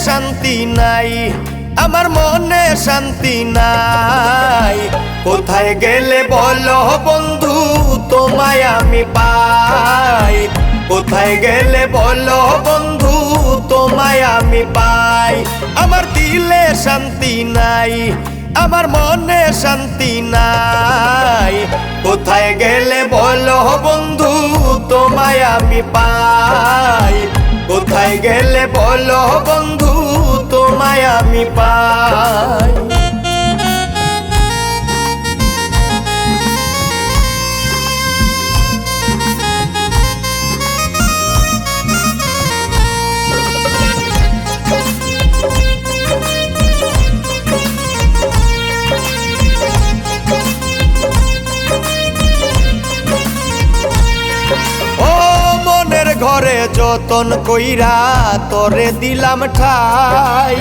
শান্তি নাই, আমার মনে শান্তি নাই। কোথায় গেলে বলো বন্ধু তোমায় আমি পাই, কোথায় গেলে বলো বন্ধু তোমায় আমি পাই। আমার দিলে শান্তি নাই, আমার মনে শান্তি নাই। কোথায় গেলে বলো বন্ধু তোমায় আমি পাই, কোথায় গেলে বলো বন্ধু তোমায় আমি পাই। ঘরে যতন কইরা তোরে দিলাম ঠাই,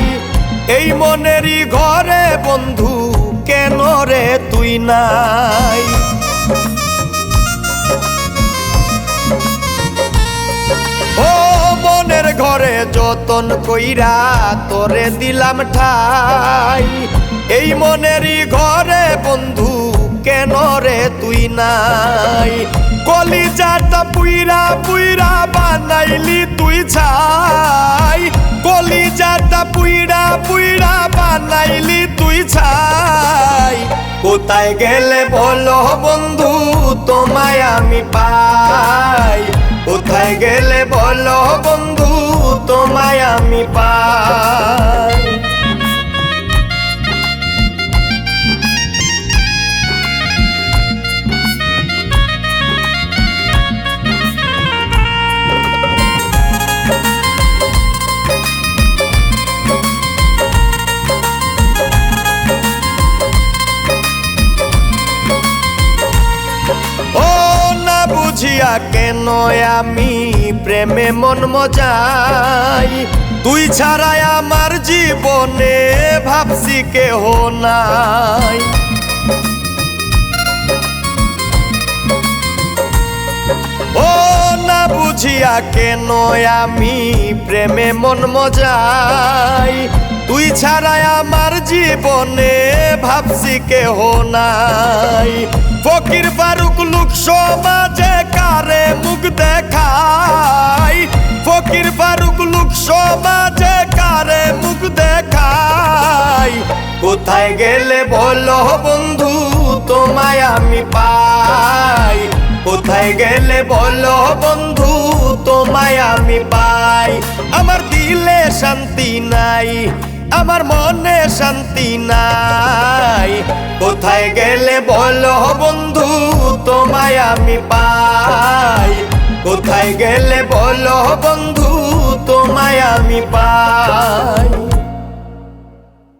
এই মনেরই ঘরে বন্ধু কেন রে তুই নাই। ও মনের ঘরে যতন কইরা তোরে দিলাম ঠাই, এই মনেরই ঘরে বন্ধু কেন রে তুই নাই। কলিজাটা পুইরা পুইরা বানাইলি তুই ছাই, কলিজাটা পুইরা পুইরা বানাইলি তুই ছাই। কোথায় গেলে বলো বন্ধু তোমায় আমি পাই, কোথায় গেলে বলো বন্ধু তোমায় আমি পাই। বুঝিয়া কেন আমি প্রেমে মন মজাই, তুই ছাড়াই আমার জীবনে ভাবছি কেহ নাই। ও না বুঝিয়া কেন আমি প্রেমে মন মজাই, তুই ছাড়াই আমার জীবনে ভাবছি কেহ নাই। ফকির ফারুক লোক সমাজে কারে মুখ দেখাই, ফকির ফারুক লোক সমাজে কারে মুখ দেখাই। কোথায় গেলে বলো বন্ধু তোমায় আমি পাই, কোথায় গেলে বলো বন্ধু তোমায় আমি পাই। আমার দিলে শান্তি নাই, আমার মনে শান্তি নাই। কোথায় গেলে বলো বন্ধু তোমায় আমি পাই, কোথায় গেলে বলো বন্ধু তোমায় আমি পাই।